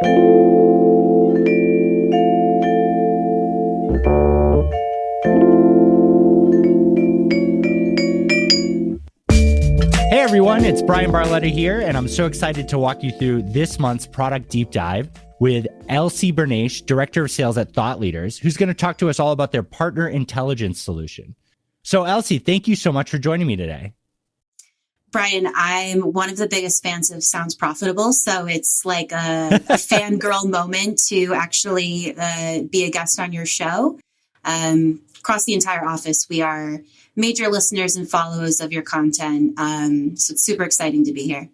Hey everyone, it's Brian Barletta here, and I'm so excited to walk you through this month's product deep dive with Elsie Bernaiche, Director of Sales at ThoughtLeaders, who's going to talk to us all about their partner intelligence solution. So Elsie, thank you so much for joining me today. Brian, I'm one of the biggest fans of Sounds Profitable, so it's like a fangirl moment to actually be a guest on your show. Across the entire office, we are major listeners and followers of your content, so it's super exciting to be here.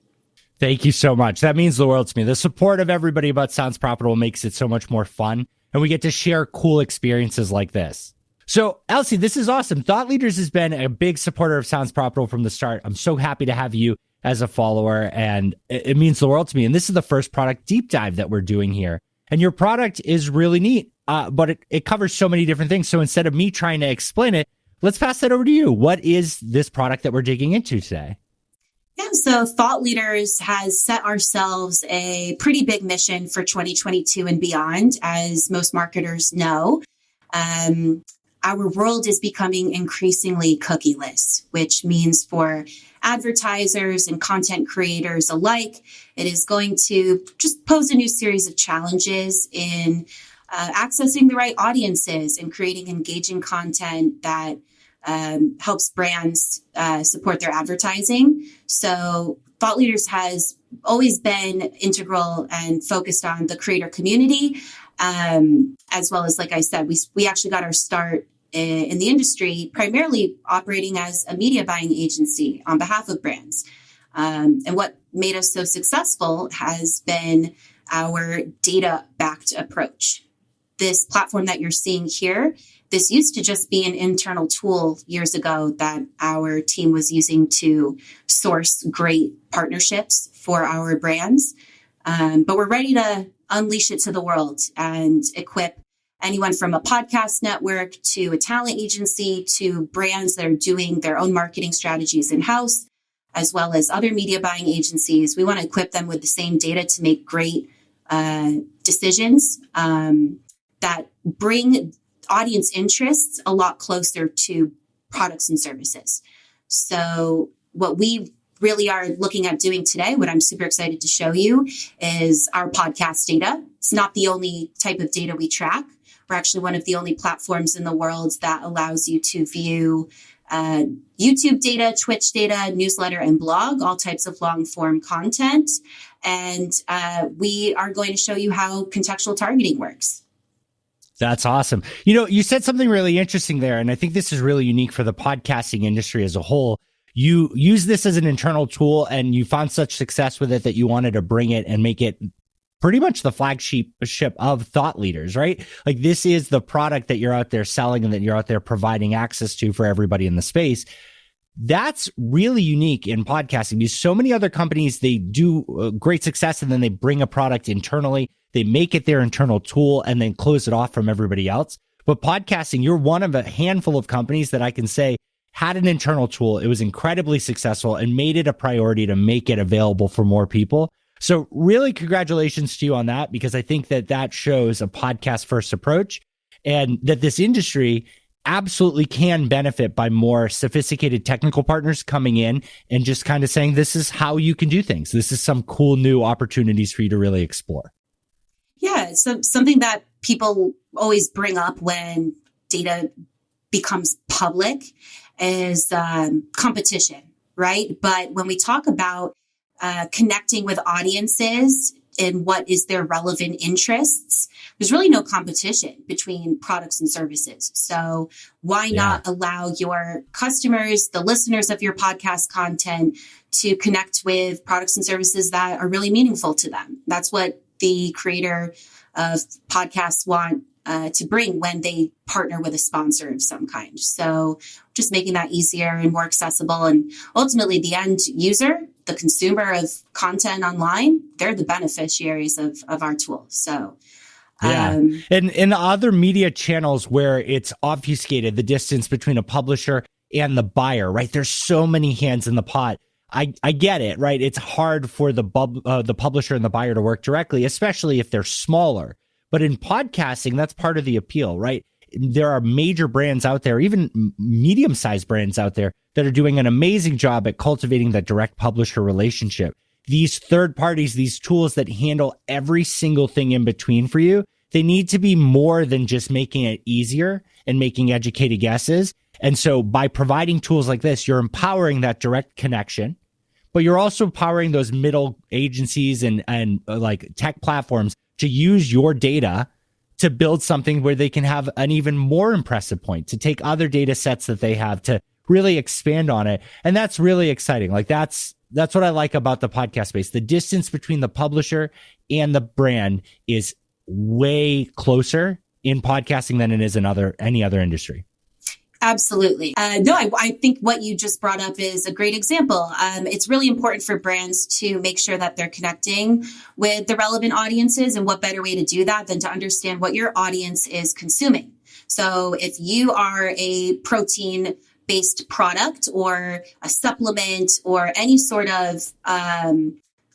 Thank you so much. That means the world to me. The support of everybody about Sounds Profitable makes it so much more fun, and we get to share cool experiences like this. So, Elsie, this is awesome. ThoughtLeaders has been a big supporter of Sounds Profitable from the start. I'm so happy to have you as a follower, and it means the world to me. And this is the first product deep dive that we're doing here. And your product is really neat, but it covers so many different things. So instead of me trying to explain it, let's pass that over to you. What is this product that we're digging into today? Yeah, so ThoughtLeaders has set ourselves a pretty big mission for 2022 and beyond. As most marketers know, our world is becoming increasingly cookieless, which means for advertisers and content creators alike, it is going to just pose a new series of challenges in accessing the right audiences and creating engaging content that helps brands support their advertising. So ThoughtLeaders has always been integral and focused on the creator community, as well as, like I said, we actually got our start in the industry primarily operating as a media buying agency on behalf of brands. And what made us so successful has been our data-backed approach. This platform that you're seeing here, this used to just be an internal tool years ago that our team was using to source great partnerships for our brands. But we're ready to unleash it to the world and equip anyone from a podcast network to a talent agency to brands that are doing their own marketing strategies in-house, as well as other media buying agencies. We want to equip them with the same data to make great decisions that bring audience interests a lot closer to products and services. So what we really are looking at doing today, what I'm super excited to show you, is our podcast data. It's not the only type of data we track. We're actually one of the only platforms in the world that allows you to view YouTube data, Twitch data, newsletter, and blog, all types of long form content. And we are going to show you how contextual targeting works. That's awesome. You know, you said something really interesting there, and I think this is really unique for the podcasting industry as a whole. You use this as an internal tool, and you found such success with it that you wanted to bring it and make it pretty much the flagship of ThoughtLeaders, right? Like, this is the product that you're out there selling and that you're out there providing access to for everybody in the space. That's really unique in podcasting because so many other companies, they do great success and then they bring a product internally, they make it their internal tool and then close it off from everybody else. But podcasting, you're one of a handful of companies that I can say had an internal tool. It was incredibly successful and made it a priority to make it available for more people. So really congratulations to you on that, because I think that that shows a podcast first approach and that this industry absolutely can benefit by more sophisticated technical partners coming in and just kind of saying, this is how you can do things. This is some cool new opportunities for you to really explore. Yeah, so something that people always bring up when data becomes public is competition, right? But when we talk about connecting with audiences and what is their relevant interests, there's really no competition between products and services. So why not allow your customers, the listeners of your podcast content, to connect with products and services that are really meaningful to them? That's what the creator of podcasts want to bring when they partner with a sponsor of some kind. So just making that easier and more accessible. And ultimately, the end user, the consumer of content online, they're the beneficiaries of our tool. So and in other media channels where it's obfuscated, the distance between a publisher and the buyer, right? There's so many hands in the pot. I get it, right? It's hard for the publisher and the buyer to work directly, especially if they're smaller. But in podcasting, that's part of the appeal, right? There are major brands out there, even medium-sized brands out there that are doing an amazing job at cultivating that direct publisher relationship. These third parties, these tools that handle every single thing in between for you, they need to be more than just making it easier and making educated guesses. And so by providing tools like this, you're empowering that direct connection, but you're also empowering those middle agencies and like tech platforms to use your data to build something where they can have an even more impressive point, to take other data sets that they have to really expand on it. And that's really exciting. Like that's what I like about the podcast space. The distance between the publisher and the brand is way closer in podcasting than it is in any other industry. Absolutely. I think what you just brought up is a great example. It's really important for brands to make sure that they're connecting with the relevant audiences. And what better way to do that than to understand what your audience is consuming? So if you are a protein-based product or a supplement or any sort of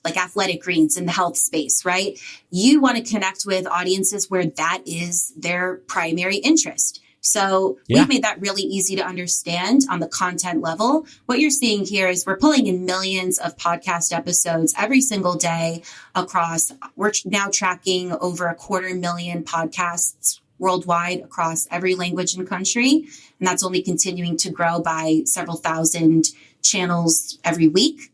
like athletic greens in the health space, right? You want to connect with audiences where that is their primary interest. So we've made that really easy to understand on the content level. What you're seeing here is we're pulling in millions of podcast episodes every single day across, we're now tracking over 250,000 podcasts worldwide across every language and country. And that's only continuing to grow by several thousand channels every week.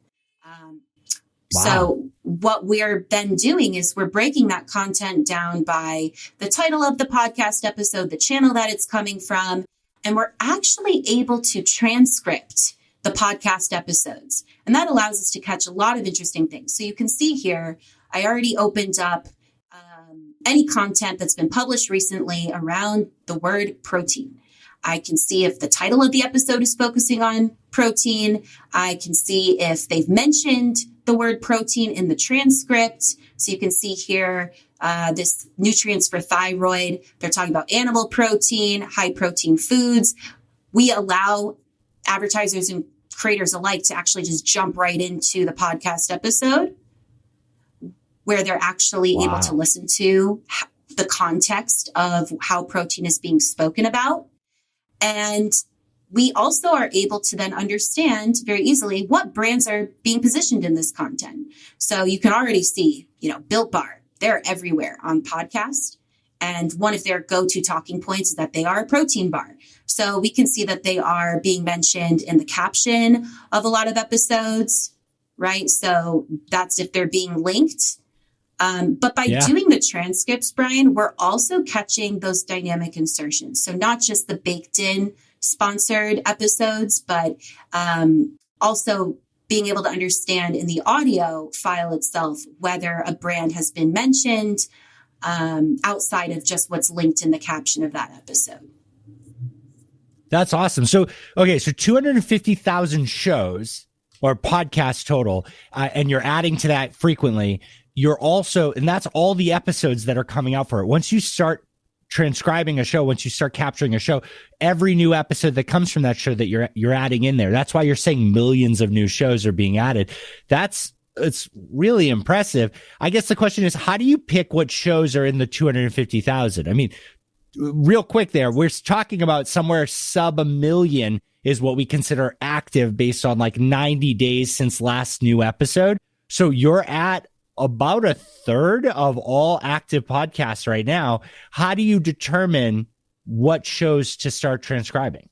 Wow. So what we're then doing is we're breaking that content down by the title of the podcast episode, the channel that it's coming from, and we're actually able to transcript the podcast episodes. And that allows us to catch a lot of interesting things. So you can see here, I already opened up any content that's been published recently around the word protein. I can see if the title of the episode is focusing on protein. I can see if they've mentioned the word protein in the transcript. So you can see here, this nutrients for thyroid. They're talking about animal protein, high protein foods. We allow advertisers and creators alike to actually just jump right into the podcast episode where they're actually able to listen to the context of how protein is being spoken about. And we also are able to then understand very easily what brands are being positioned in this content. So you can already see, Built Bar, they're everywhere on podcast. And one of their go-to talking points is that they are a protein bar. So we can see that they are being mentioned in the caption of a lot of episodes, right? So that's if they're being linked. But by doing the transcripts, Brian, we're also catching those dynamic insertions. So not just the baked in sponsored episodes, but also being able to understand in the audio file itself whether a brand has been mentioned outside of just what's linked in the caption of that episode. That's awesome. So 250,000 shows or podcasts total, and you're adding to that frequently. You're also, and that's all the episodes that are coming out for it. Once you start transcribing a show, once you start capturing a show, every new episode that comes from that show that you're adding in there. That's why you're saying millions of new shows are being added. It's really impressive. I guess the question is, how do you pick what shows are in the 250,000? I mean, real quick there, we're talking about somewhere sub 1 million is what we consider active based on like 90 days since last new episode. So you're at about a third of all active podcasts right now. How do you determine what shows to start transcribing?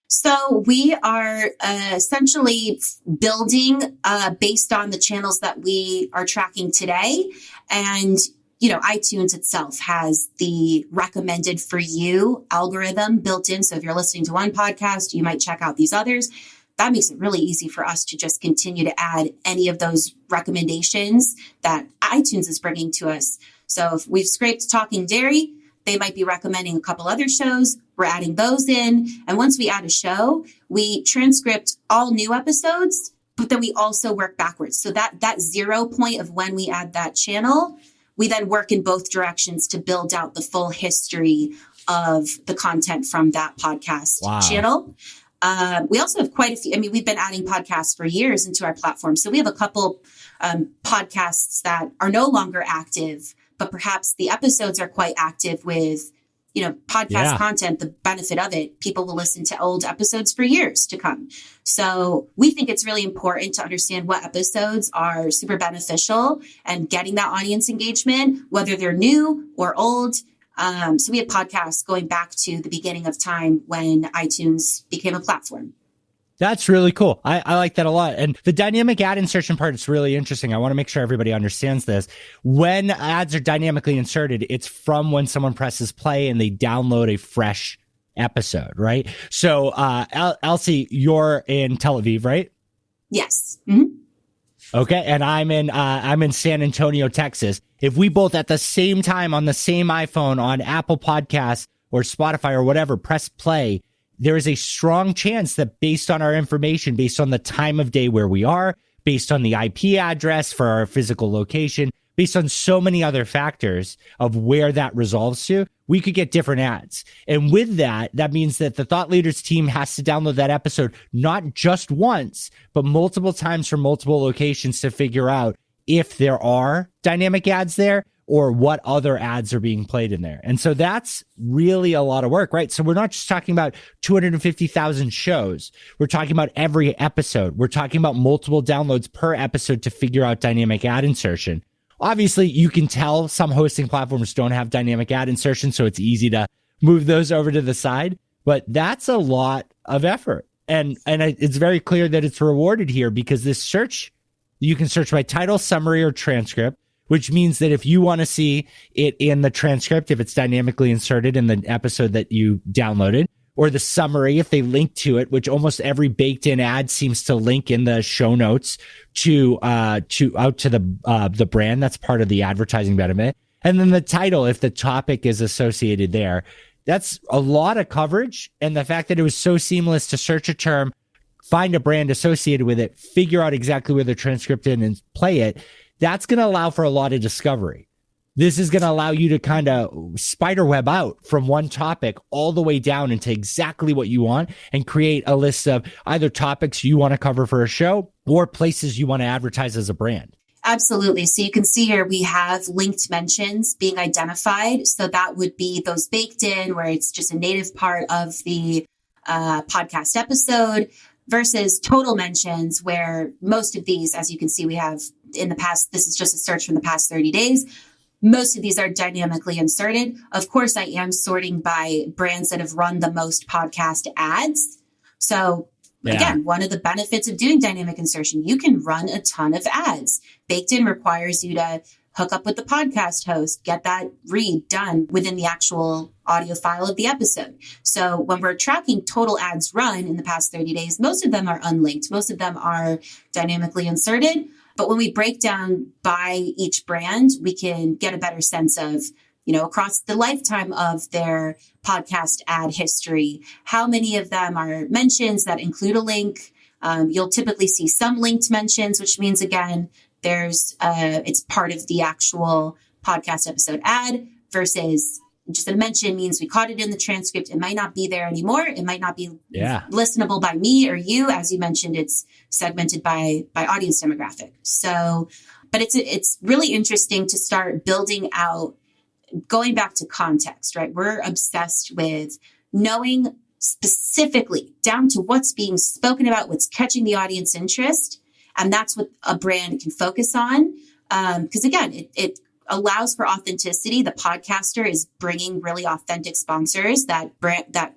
So we are essentially building based on the channels that we are tracking today. And, iTunes itself has the recommended for you algorithm built in. So if you're listening to one podcast, you might check out these others. That makes it really easy for us to just continue to add any of those recommendations that iTunes is bringing to us. So if we've scraped Talking Dairy, they might be recommending a couple other shows. We're adding those in. And once we add a show, we transcript all new episodes, but then we also work backwards. So that 0 point of when we add that channel, we then work in both directions to build out the full history of the content from that podcast channel. We also have quite a few. I mean, we've been adding podcasts for years into our platform. So we have a couple podcasts that are no longer active, but perhaps the episodes are quite active with, podcast content. The benefit of it, people will listen to old episodes for years to come. So we think it's really important to understand what episodes are super beneficial and getting that audience engagement, whether they're new or old. So we have podcasts going back to the beginning of time when iTunes became a platform. That's really cool. I like that a lot. And the dynamic ad insertion part is really interesting. I want to make sure everybody understands this. When ads are dynamically inserted, it's from when someone presses play and they download a fresh episode, right? So, Elsie, you're in Tel Aviv, right? Yes. Mm-hmm. Okay. And I'm in San Antonio, Texas. If we both at the same time on the same iPhone on Apple Podcasts or Spotify or whatever, press play, there is a strong chance that based on our information, based on the time of day where we are, based on the IP address for our physical location, based on so many other factors of where that resolves to, we could get different ads. And with that, that means that the Thought Leaders team has to download that episode, not just once, but multiple times from multiple locations to figure out if there are dynamic ads there or what other ads are being played in there. And so that's really a lot of work, right? So we're not just talking about 250,000 shows. We're talking about every episode. We're talking about multiple downloads per episode to figure out dynamic ad insertion. Obviously, you can tell some hosting platforms don't have dynamic ad insertion, so it's easy to move those over to the side. But that's a lot of effort. And it's very clear that it's rewarded here because this search, you can search by title, summary, or transcript, which means that if you want to see it in the transcript, if it's dynamically inserted in the episode that you downloaded, or the summary, if they link to it, which almost every baked in ad seems to link in the show notes to the brand. That's part of the advertising benefit. And then the title, if the topic is associated there, that's a lot of coverage. And the fact that it was so seamless to search a term, find a brand associated with it, figure out exactly where the transcript is and play it, that's going to allow for a lot of discovery. This is going to allow you to kind of spiderweb out from one topic all the way down into exactly what you want and create a list of either topics you want to cover for a show or places you want to advertise as a brand. Absolutely. So you can see here we have linked mentions being identified. So that would be those baked in where it's just a native part of the podcast episode versus total mentions where most of these, as you can see, we have in the past, this is just a search from the past 30 days. Most of these are dynamically inserted. Of course, I am sorting by brands that have run the most podcast ads. So again, one of the benefits of doing dynamic insertion, you can run a ton of ads. Baked in requires you to hook up with the podcast host, get that read done within the actual audio file of the episode. So when we're tracking total ads run in the past 30 days, most of them are unlinked. Most of them are dynamically inserted. But when we break down by each brand, we can get a better sense of, across the lifetime of their podcast ad history, how many of them are mentions that include a link. You'll typically see some linked mentions, which means, again, it's part of the actual podcast episode ad versus just a mention means we caught it in the transcript. It might not be there anymore. It might not be listenable by me or you. As you mentioned, it's segmented by audience demographic. So, but it's really interesting to start building out, going back to context, right? We're obsessed with knowing specifically down to what's being spoken about, what's catching the audience interest. And that's what a brand can focus on. Because again, it allows for authenticity. The podcaster is bringing really authentic sponsors that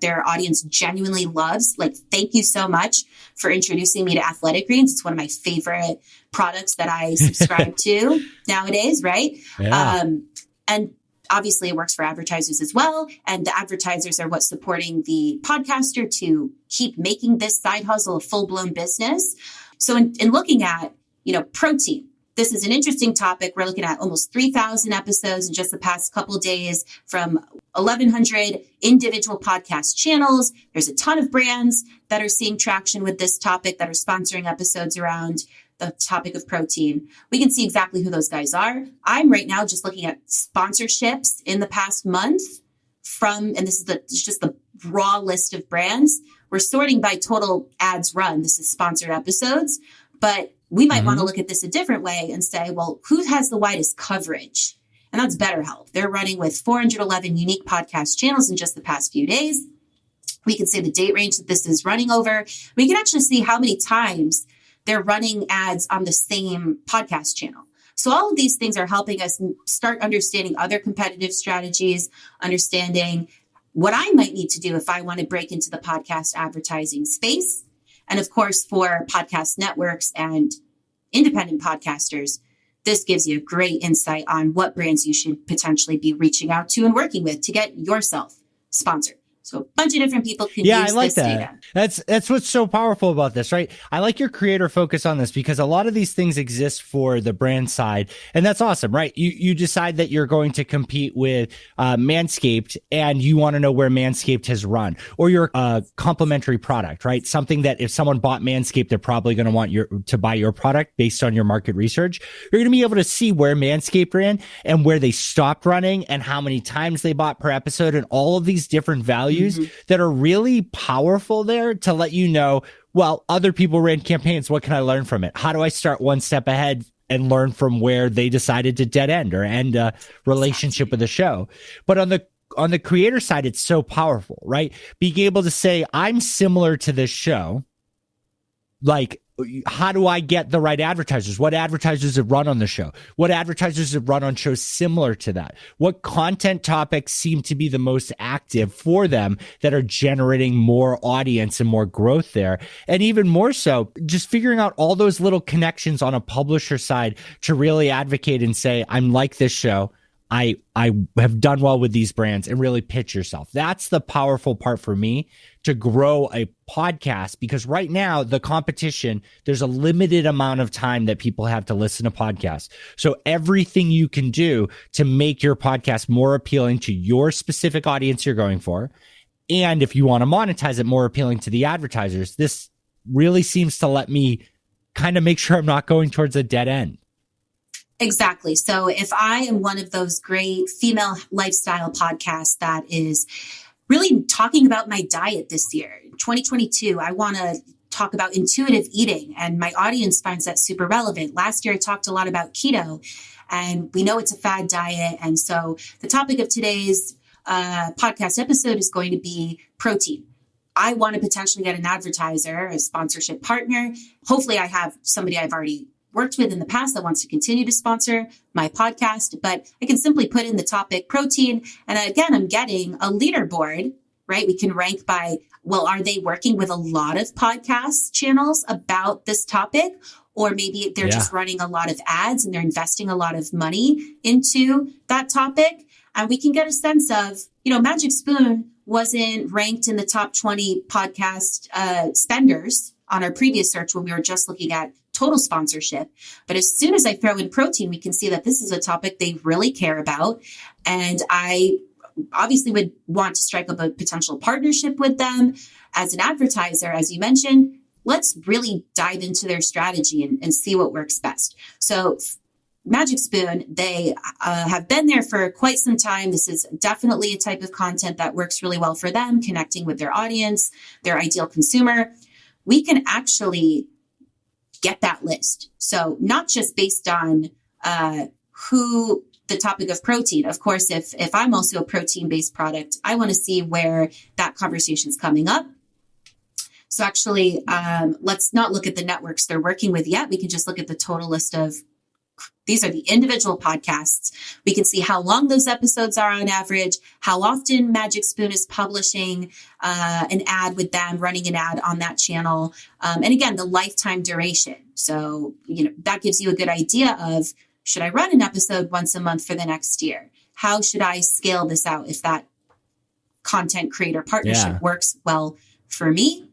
their audience genuinely loves. Like, thank you so much for introducing me to Athletic Greens. It's one of my favorite products that I subscribe to nowadays, right? Yeah. And obviously it works for advertisers as well. And the advertisers are what's supporting the podcaster to keep making this side hustle a full-blown business. So in looking at, protein, this is an interesting topic. We're looking at almost 3,000 episodes in just the past couple of days from 1,100 individual podcast channels. There's a ton of brands that are seeing traction with this topic that are sponsoring episodes around the topic of protein. We can see exactly who those guys are. I'm right now just looking at sponsorships in the past month and this is just the raw list of brands. we're sorting by total ads run. This is sponsored episodes, but we might want to look at this a different way and say, well, who has the widest coverage? And that's BetterHelp. They're running with 411 unique podcast channels in just the past few days. We can say the date range that this is running over. We can actually see how many times they're running ads on the same podcast channel. So all of these things are helping us start understanding other competitive strategies, understanding what I might need to do if I want to break into the podcast advertising space. And of course, for podcast networks and independent podcasters, this gives you a great insight on what brands you should potentially be reaching out to and working with to get yourself sponsored. So a bunch of different people can use I like this that. data. That's what's so powerful about this, right? I like your creator focus on this because a lot of these things exist for the brand side, and that's awesome, right? You decide that you're going to compete with Manscaped, and you want to know where Manscaped has run, or your complementary product, right? Something that if someone bought Manscaped, they're probably going to want to buy your product based on your market research. You're going to be able to see where Manscaped ran and where they stopped running and how many times they bought per episode and all of these different values that are really powerful there to let you know, well, other people ran campaigns. What can I learn from it? How do I start one step ahead and learn from where they decided to dead end or end a relationship with the show? But on the creator side, it's so powerful, right? Being able to say, I'm similar to this show. Like, how do I get the right advertisers? What advertisers have run on the show? What advertisers have run on shows similar to that? What content topics seem to be the most active for them that are generating more audience and more growth there? And even more so, just figuring out all those little connections on a publisher side to really advocate and say, I'm like this show. I have done well with these brands, and really pitch yourself. That's the powerful part for me to grow a podcast, because right now the competition, there's a limited amount of time that people have to listen to podcasts. So everything you can do to make your podcast more appealing to your specific audience you're going for, and if you want to monetize it, more appealing to the advertisers, this really seems to let me kind of make sure I'm not going towards a dead end. Exactly. So if I am one of those great female lifestyle podcasts that is really talking about my diet this year, 2022, I want to talk about intuitive eating, and my audience finds that super relevant. Last year, I talked a lot about keto, and we know it's a fad diet. And so the topic of today's podcast episode is going to be protein. I want to potentially get an advertiser, a sponsorship partner. Hopefully I have somebody I've already worked with in the past that wants to continue to sponsor my podcast, but I can simply put in the topic protein. And again, I'm getting a leaderboard, right? We can rank by, well, are they working with a lot of podcast channels about this topic? Or maybe they're just running a lot of ads and they're investing a lot of money into that topic. And we can get a sense of, Magic Spoon wasn't ranked in the top 20 podcast spenders on our previous search when we were just looking at total sponsorship. But as soon as I throw in protein, we can see that this is a topic they really care about. And I obviously would want to strike up a potential partnership with them as an advertiser. As you mentioned, let's really dive into their strategy and see what works best. So Magic Spoon, they have been there for quite some time. This is definitely a type of content that works really well for them, connecting with their audience, their ideal consumer. We can actually get that list. So not just based on who the topic of protein. Of course, if I'm also a protein-based product, I want to see where that conversation is coming up. So actually, let's not look at the networks they're working with yet. We can just look at the total list of, these are the individual podcasts. We can see how long those episodes are on average, how often Magic Spoon is publishing an ad with them, running an ad on that channel. And again, the lifetime duration. So, that gives you a good idea of, should I run an episode once a month for the next year? How should I scale this out if that content creator partnership works well for me?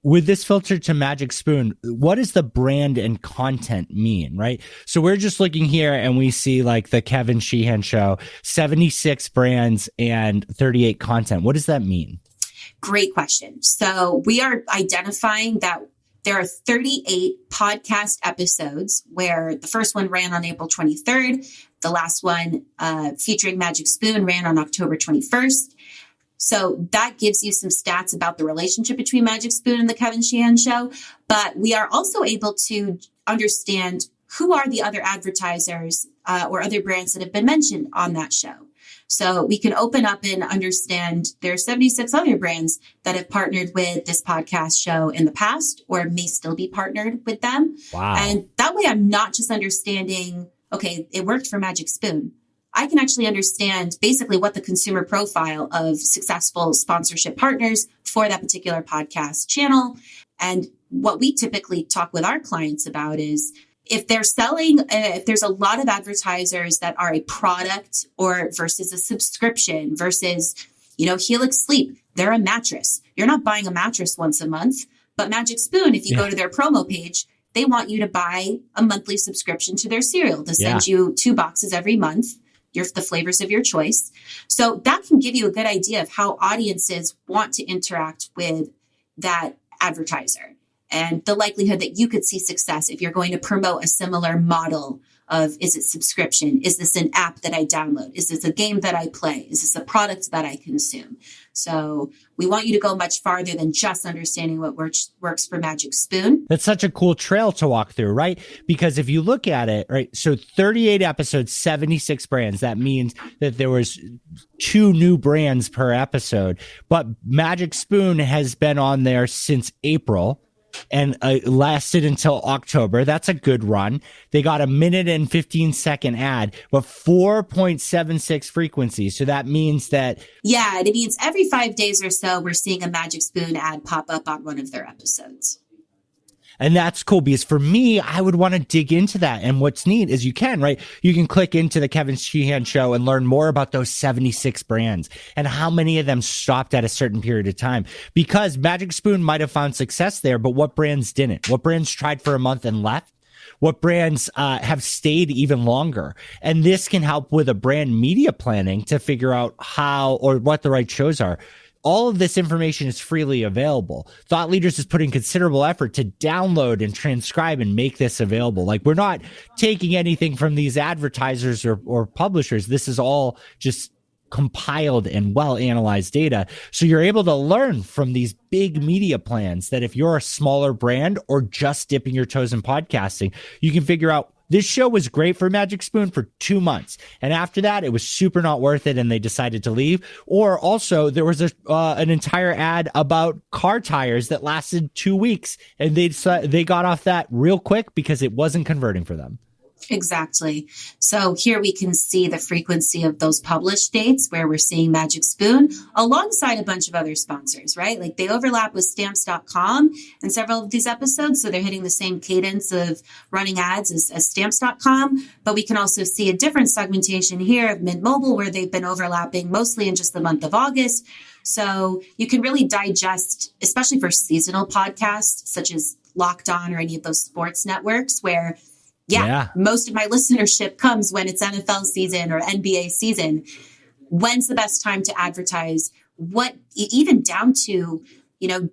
With this filter to Magic Spoon, what does the brand and content mean, right? So we're just looking here and we see like the Kevin Sheehan show, 76 brands and 38 content. What does that mean? Great question. So we are identifying that there are 38 podcast episodes where the first one ran on April 23rd. The last one featuring Magic Spoon ran on October 21st. So that gives you some stats about the relationship between Magic Spoon and the Kevin Sheehan Show. But we are also able to understand who are the other advertisers or other brands that have been mentioned on that show. So we can open up and understand there are 76 other brands that have partnered with this podcast show in the past or may still be partnered with them. Wow. And that way I'm not just understanding, okay, it worked for Magic Spoon. I can actually understand basically what the consumer profile of successful sponsorship partners for that particular podcast channel. And what we typically talk with our clients about is if they're selling, if there's a lot of advertisers that are a product or versus a subscription versus, Helix Sleep, they're a mattress. You're not buying a mattress once a month, but Magic Spoon, if you go to their promo page, they want you to buy a monthly subscription to their cereal to send you 2 boxes every month. The flavors of your choice. So that can give you a good idea of how audiences want to interact with that advertiser and the likelihood that you could see success if you're going to promote a similar model of, is it subscription? Is this an app that I download? Is this a game that I play? Is this a product that I consume? So we want you to go much farther than just understanding what works for Magic Spoon. That's such a cool trail to walk through, right? Because if you look at it, right, so 38 episodes, 76 brands, that means that there was 2 new brands per episode. But Magic Spoon has been on there since April and lasted until October. That's a good run. They got a 1:15 ad, but 4.76 frequency. So that means that... Yeah, it means every 5 days or so, we're seeing a Magic Spoon ad pop up on one of their episodes. And that's cool because for me, I would want to dig into that. And what's neat is you can, right? You can click into the Kevin Sheehan Show and learn more about those 76 brands and how many of them stopped at a certain period of time, because Magic Spoon might have found success there, but what brands didn't? What brands tried for a month and left? What brands have stayed even longer? And this can help with a brand media planning to figure out how or what the right shows are. All of this information is freely available. ThoughtLeaders is putting considerable effort to download and transcribe and make this available. Like, we're not taking anything from these advertisers or publishers. This is all just compiled and well analyzed data. So you're able to learn from these big media plans that if you're a smaller brand or just dipping your toes in podcasting, you can figure out, this show was great for Magic Spoon for 2 months. And after that, it was super not worth it and they decided to leave. Or also there was an entire ad about car tires that lasted 2 weeks and they got off that real quick because it wasn't converting for them. Exactly. So here we can see the frequency of those published dates where we're seeing Magic Spoon alongside a bunch of other sponsors, right? Like they overlap with stamps.com in several of these episodes. So they're hitting the same cadence of running ads as stamps.com. But we can also see a different segmentation here of Mint Mobile where they've been overlapping mostly in just the month of August. So you can really digest, especially for seasonal podcasts such as Locked On or any of those sports networks where most of my listenership comes when it's NFL season or NBA season. When's the best time to advertise? What, even down to,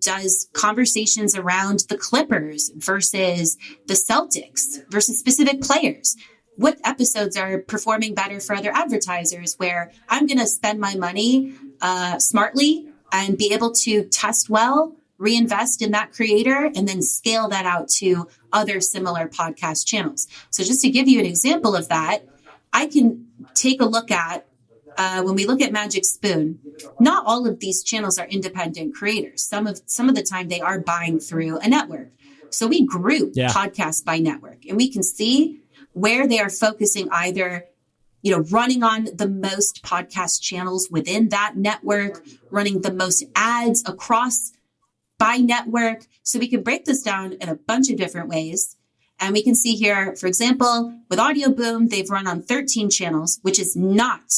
does conversations around the Clippers versus the Celtics versus specific players? What episodes are performing better for other advertisers where I'm going to spend my money smartly and be able to test well, reinvest in that creator, and then scale that out to other similar podcast channels. So just to give you an example of that, I can take a look at, when we look at Magic Spoon, not all of these channels are independent creators. Some of the time they are buying through a network. So we group podcasts by network and we can see where they are focusing either running on the most podcast channels within that network, running the most ads across by network. So we can break this down in a bunch of different ways. And we can see here, for example, with Audio Boom, they've run on 13 channels, which is not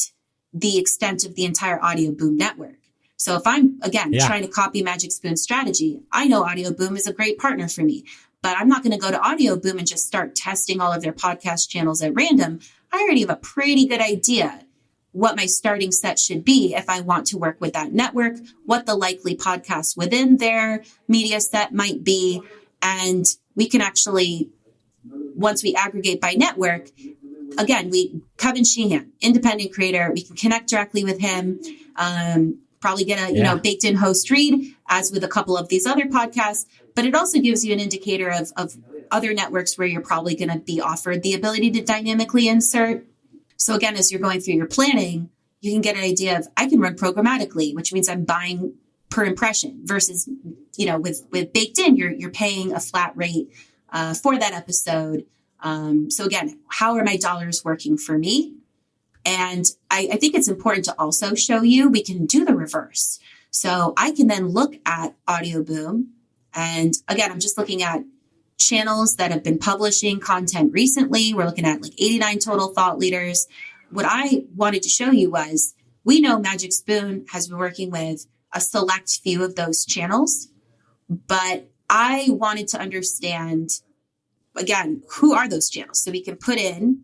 the extent of the entire Audio Boom network. So if I'm, again, trying to copy Magic Spoon's strategy, I know Audio Boom is a great partner for me, but I'm not going to go to Audio Boom and just start testing all of their podcast channels at random. I already have a pretty good idea what my starting set should be if I want to work with that network, what the likely podcasts within their media set might be. And we can actually, once we aggregate by network, again, Kevin Sheehan, independent creator, we can connect directly with him. probably get a, baked in host read, as with a couple of these other podcasts, but it also gives you an indicator of other networks where you're probably going to be offered the ability to dynamically insert. So again, as you're going through your planning, you can get an idea of, I can run programmatically, which means I'm buying per impression versus, with baked in, you're paying a flat rate for that episode. So again, how are my dollars working for me? And I think it's important to also show you, we can do the reverse. So I can then look at Audio Boom. And again, I'm just looking at channels that have been publishing content recently. We're looking at like 89 total thought leaders. What I wanted to show you was, we know Magic Spoon has been working with a select few of those channels, but I wanted to understand, again, who are those channels? So we can put in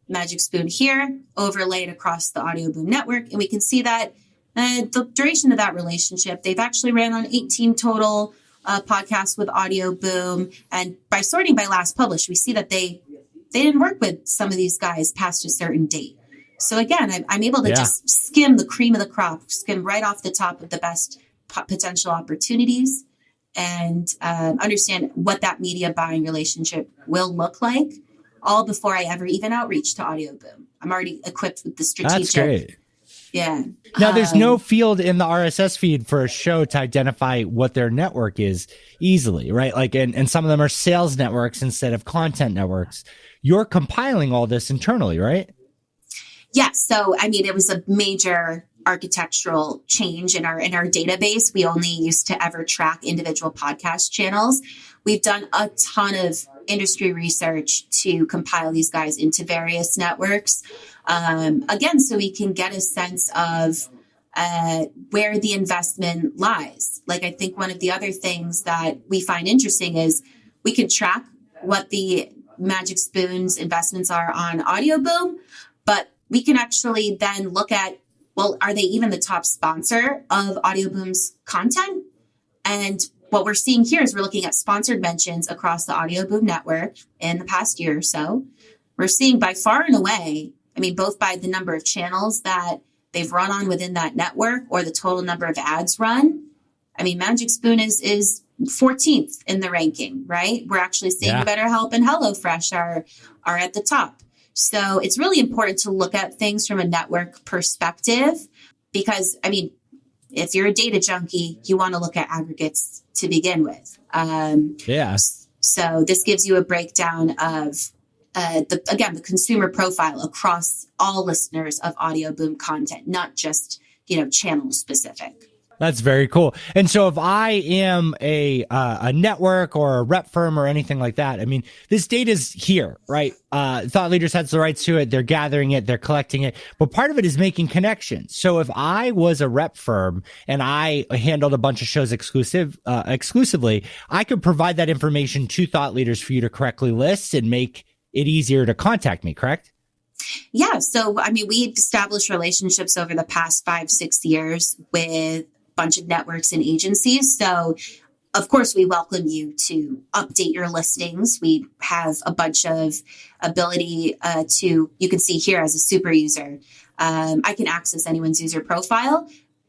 Magic Spoon here, overlay it across the Audio Boom network, and we can see that the duration of that relationship, they've actually ran on 18 total podcasts with Audio Boom. And by sorting by last published, we see that they didn't work with some of these guys past a certain date. So again, I'm able to just skim the cream of the crop, skim right off the top of the best potential opportunities, and understand what that media buying relationship will look like, all before I ever even outreach to Audio Boom. I'm already equipped with the strategic. That's great. Yeah. Now, there's no field in the RSS feed for a show to identify what their network is easily, right? Like, and some of them are sales networks instead of content networks. You're compiling all this internally, right? Yes. So, it was a major architectural change in our database. We only used to ever track individual podcast channels. We've done a ton of industry research to compile these guys into various networks. Again, so we can get a sense of where the investment lies. Like, I think one of the other things that we find interesting is we can track what the Magic Spoon's investments are on Audio Boom, but we can actually then look at, well, are they even the top sponsor of Audio Boom's content? And what we're seeing here is we're looking at sponsored mentions across the Audio Boom network in the past year or so. We're seeing by far and away, both by the number of channels that they've run on within that network or the total number of ads run. Magic Spoon is 14th in the ranking, right? We're actually seeing BetterHelp and HelloFresh are at the top. So it's really important to look at things from a network perspective because, if you're a data junkie, you want to look at aggregates to begin with. So this gives you a breakdown of, the consumer profile across all listeners of Audio Boom content, not just, channel specific. That's very cool. And so if I am a network or a rep firm or anything like that, this data's here, right? Thought Leaders has the rights to it. They're gathering it. They're collecting it. But part of it is making connections. So if I was a rep firm and I handled a bunch of shows exclusively, I could provide that information to Thought Leaders for you to correctly list and make it easier to contact me, correct? Yeah. So, we've established relationships over the past 5-6 years with bunch of networks and agencies. So of course, we welcome you to update your listings. We have a bunch of ability you can see here as a super user. I can access anyone's user profile,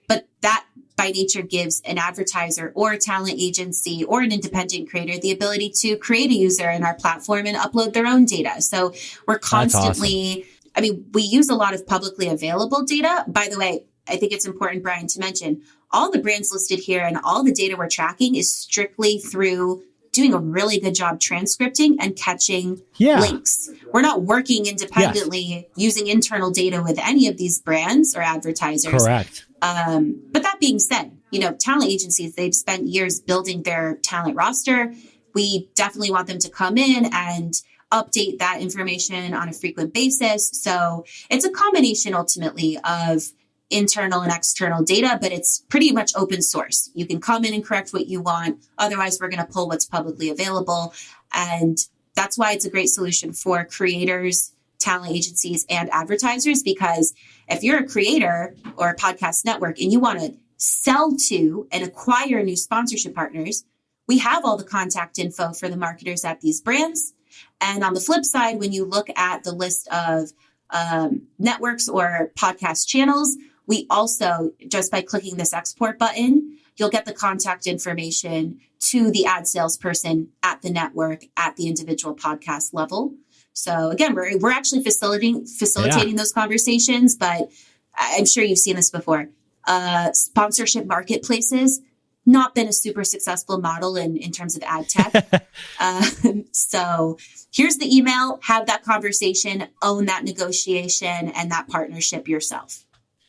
but that by nature gives an advertiser or a talent agency or an independent creator the ability to create a user in our platform and upload their own data. So we're constantly, we use a lot of publicly available data. By the way, I think it's important, Brian, to mention all the brands listed here and all the data we're tracking is strictly through doing a really good job transcripting and catching links. We're not working independently using internal data with any of these brands or advertisers. Correct. But that being said, talent agencies, they've spent years building their talent roster. We definitely want them to come in and update that information on a frequent basis. So it's a combination ultimately of internal and external data, but it's pretty much open source. You can come in and correct what you want. Otherwise, we're going to pull what's publicly available. And that's why it's a great solution for creators, talent agencies, and advertisers, because if you're a creator or a podcast network and you want to sell to and acquire new sponsorship partners, we have all the contact info for the marketers at these brands. And on the flip side, when you look at the list of networks or podcast channels, We also, just by clicking this export button, you'll get the contact information to the ad salesperson at the network at the individual podcast level. So again, we're actually facilitating those conversations, but I'm sure you've seen this before. Sponsorship marketplaces, not been a super successful model in terms of ad tech. So here's the email, have that conversation, own that negotiation and that partnership yourself.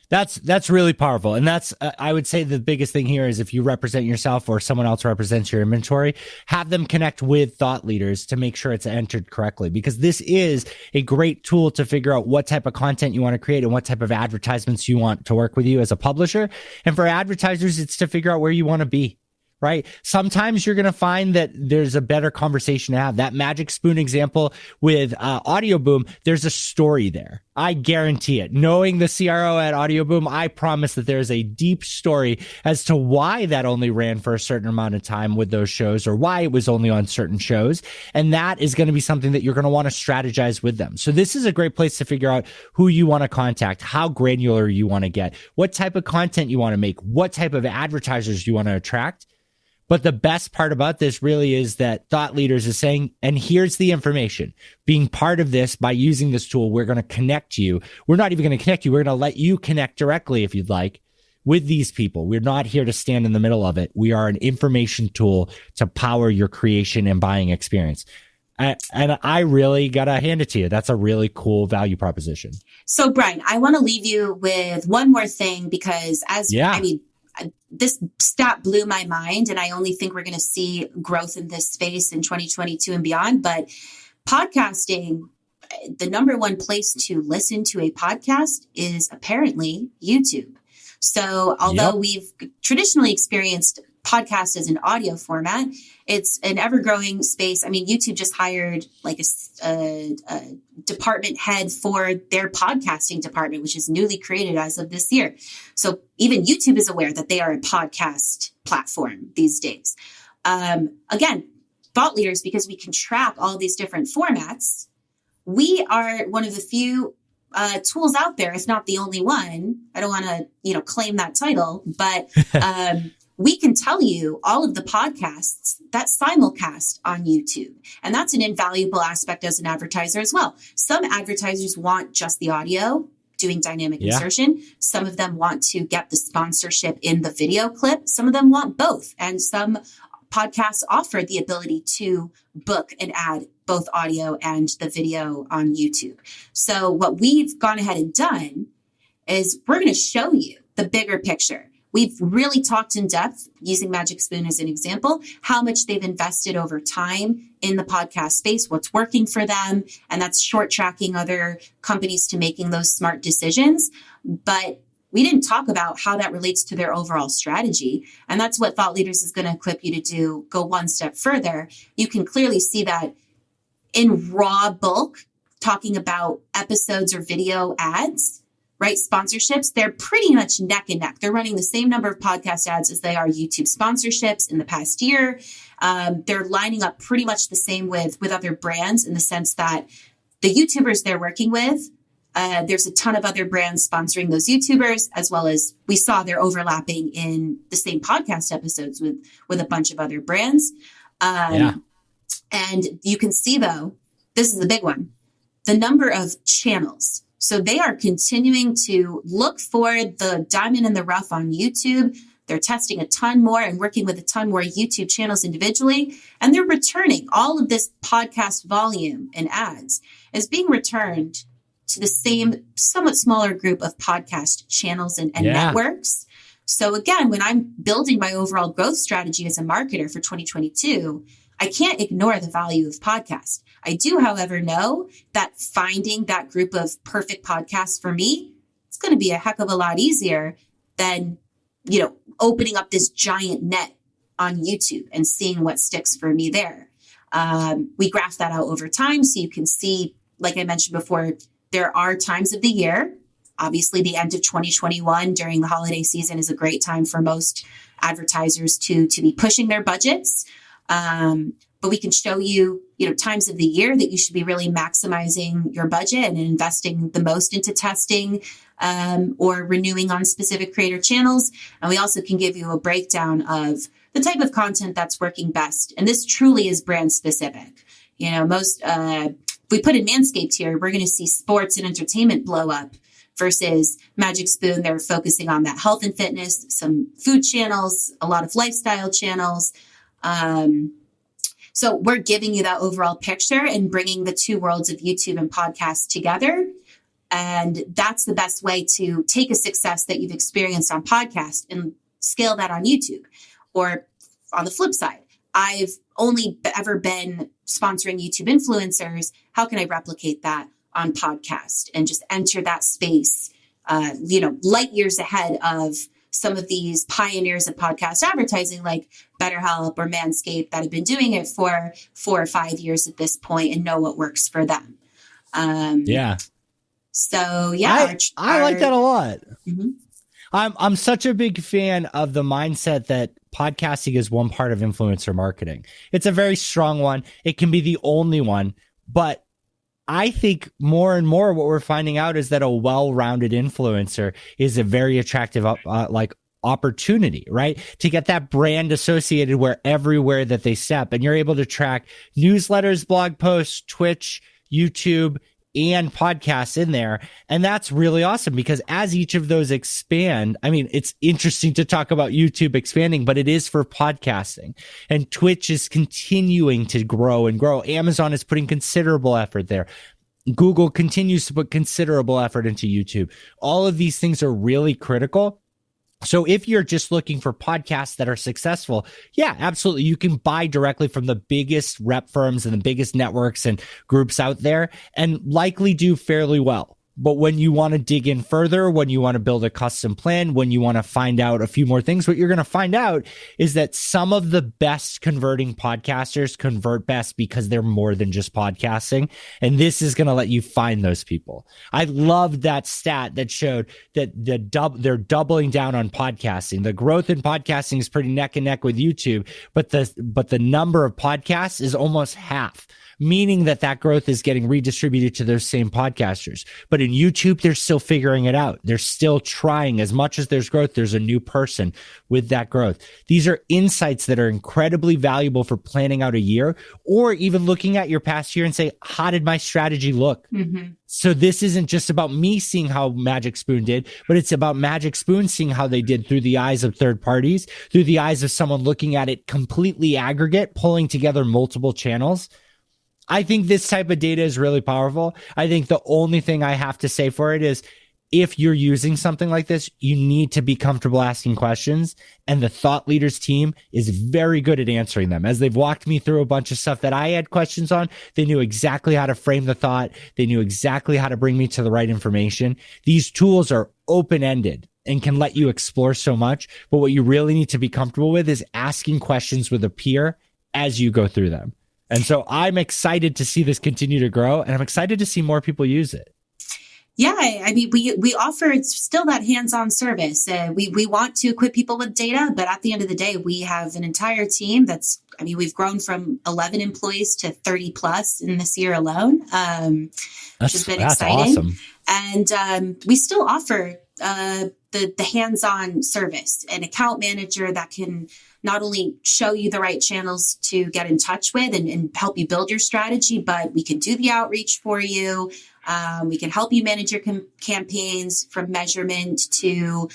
That's really powerful. And that's, I would say the biggest thing here is if you represent yourself or someone else represents your inventory, have them connect with thought leaders to make sure it's entered correctly, because this is a great tool to figure out what type of content you want to create and what type of advertisements you want to work with you as a publisher. And for advertisers, it's to figure out where you want to be. Right? Sometimes you're going to find that there's a better conversation to have. That magic spoon example with Audio Boom, there's a story there. I guarantee it. Knowing the CRO at Audio Boom, I promise that there's a deep story as to why that only ran for a certain amount of time with those shows, or why it was only on certain shows. And that is going to be something that you're going to want to strategize with them. So this is a great place to figure out who you want to contact, how granular you want to get, what type of content you want to make, what type of advertisers you want to attract. But the best part about this really is that Thought Leaders is saying, and here's the information. Being part of this, by using this tool, we're going to connect you. We're not even going to connect you. We're going to let you connect directly, if you'd like, with these people. We're not here to stand in the middle of it. We are an information tool to power your creation and buying experience. And I really got to hand it to you. That's a really cool value proposition. So, Brian, I want to leave you with one more thing, because this stat blew my mind, and I only think we're going to see growth in this space in 2022 and beyond. But podcasting, the number one place to listen to a podcast is apparently YouTube. So although we've traditionally experienced podcasts as an audio format, it's an ever-growing space. I mean, YouTube just hired like a department head for their podcasting department, which is newly created as of this year. So even YouTube is aware that they are a podcast platform these days. Again, Thought Leaders, because we can track all these different formats, we are one of the few tools out there, if not the only one. I don't want to, claim that title, but we can tell you all of the podcasts that simulcast on YouTube. And that's an invaluable aspect as an advertiser as well. Some advertisers want just the audio, doing dynamic insertion. Some of them want to get the sponsorship in the video clip. Some of them want both. And some podcasts offer the ability to book and add both audio and the video on YouTube. So what we've gone ahead and done is we're going to show you the bigger picture. We've really talked in depth, using Magic Spoon as an example, how much they've invested over time in the podcast space, what's working for them, and that's short tracking other companies to making those smart decisions. But we didn't talk about how that relates to their overall strategy. And that's what Thought Leaders is going to equip you to do, go one step further. You can clearly see that in raw bulk, talking about episodes or video ads, right? Sponsorships, they're pretty much neck and neck. They're running the same number of podcast ads as they are YouTube sponsorships in the past year. They're lining up pretty much the same with other brands, in the sense that the YouTubers they're working with, there's a ton of other brands sponsoring those YouTubers, as well as we saw they're overlapping in the same podcast episodes with a bunch of other brands. And you can see, though, this is a big one, the number of channels. So they are continuing to look for the diamond in the rough on YouTube. They're testing a ton more and working with a ton more YouTube channels individually. And they're returning all of this podcast volume and ads as being returned to the same, somewhat smaller group of podcast channels and networks. So again, when I'm building my overall growth strategy as a marketer for 2022, I can't ignore the value of podcast. I do, however, know that finding that group of perfect podcasts for me, it's going to be a heck of a lot easier than, opening up this giant net on YouTube and seeing what sticks for me there. We graph that out over time. So you can see, like I mentioned before, there are times of the year. Obviously, the end of 2021 during the holiday season is a great time for most advertisers to be pushing their budgets. But we can show you, times of the year that you should be really maximizing your budget and investing the most into testing or renewing on specific creator channels. And we also can give you a breakdown of the type of content that's working best. And this truly is brand specific. If we put in Manscaped here, we're going to see sports and entertainment blow up versus Magic Spoon. They're focusing on that health and fitness, some food channels, a lot of lifestyle channels. So we're giving you that overall picture and bringing the two worlds of YouTube and podcast together. And that's the best way to take a success that you've experienced on podcast and scale that on YouTube. Or on the flip side, I've only ever been sponsoring YouTube influencers. How can I replicate that on podcast and just enter that space, light years ahead of some of these pioneers of podcast advertising like BetterHelp or Manscaped that have been doing it for 4 or 5 years at this point and know what works for them. So yeah, I like that a lot. Mm-hmm. I'm such a big fan of the mindset that podcasting is one part of influencer marketing. It's a very strong one. It can be the only one, but I think more and more what we're finding out is that a well-rounded influencer is a very attractive opportunity, right? To get that brand associated everywhere that they step. And you're able to track newsletters, blog posts, Twitch, YouTube, and podcasts in there. And that's really awesome because as each of those expand, it's interesting to talk about YouTube expanding, but it is for podcasting, and Twitch is continuing to grow and grow. Amazon is putting considerable effort there. Google continues to put considerable effort into YouTube. All of these things are really critical. So if you're just looking for podcasts that are successful, yeah, absolutely. You can buy directly from the biggest rep firms and the biggest networks and groups out there and likely do fairly well. But when you want to dig in further, when you want to build a custom plan, when you want to find out a few more things, what you're going to find out is that some of the best converting podcasters convert best because they're more than just podcasting. And this is going to let you find those people. I loved that stat that showed that they're doubling down on podcasting. The growth in podcasting is pretty neck and neck with YouTube, but the number of podcasts is almost half, meaning that growth is getting redistributed to those same podcasters. But in YouTube, they're still figuring it out. They're still trying. As much as there's growth, there's a new person with that growth. These are insights that are incredibly valuable for planning out a year or even looking at your past year and say, how did my strategy look? Mm-hmm. So this isn't just about me seeing how Magic Spoon did, but it's about Magic Spoon seeing how they did through the eyes of third parties, through the eyes of someone looking at it completely aggregate, pulling together multiple channels. I think this type of data is really powerful. I think the only thing I have to say for it is if you're using something like this, you need to be comfortable asking questions. And the Thought Leaders team is very good at answering them. As they've walked me through a bunch of stuff that I had questions on, they knew exactly how to frame the thought. They knew exactly how to bring me to the right information. These tools are open-ended and can let you explore so much. But what you really need to be comfortable with is asking questions with a peer as you go through them. And so I'm excited to see this continue to grow, and I'm excited to see more people use it. Yeah, we offer still that hands-on service. We want to equip people with data, but at the end of the day, we have an entire team we've grown from 11 employees to 30 plus in this year alone, which has been exciting. Awesome. And we still offer the hands-on service, an account manager that can not only show you the right channels to get in touch with and help you build your strategy, but we can do the outreach for you. We can help you manage your campaigns from measurement to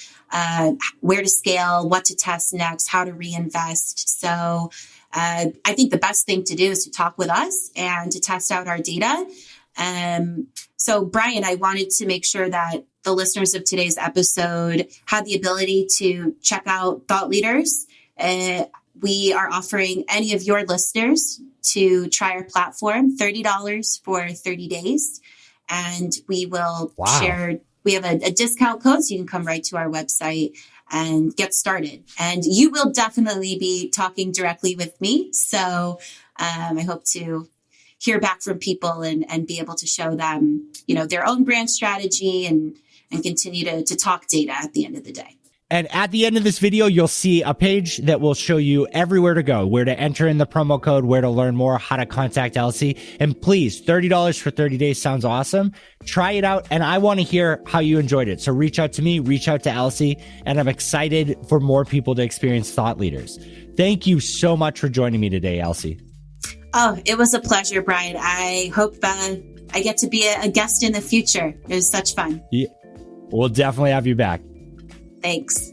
where to scale, what to test next, how to reinvest. So I think the best thing to do is to talk with us and to test out our data. So Brian, I wanted to make sure that the listeners of today's episode had the ability to check out Thought Leaders. We are offering any of your listeners to try our platform, $30 for 30 days. And we will share, we have a discount code, so you can come right to our website and get started. And you will definitely be talking directly with me. So I hope to hear back from people and be able to show them, their own brand strategy and continue to talk data at the end of the day. And at the end of this video, you'll see a page that will show you everywhere to go, where to enter in the promo code, where to learn more, how to contact Elsie. And please, $30 for 30 days sounds awesome. Try it out. And I want to hear how you enjoyed it. So reach out to me, reach out to Elsie, and I'm excited for more people to experience Thought Leaders. Thank you so much for joining me today, Elsie. Oh, it was a pleasure, Brian. I hope I get to be a guest in the future. It was such fun. Yeah, we'll definitely have you back. Thanks.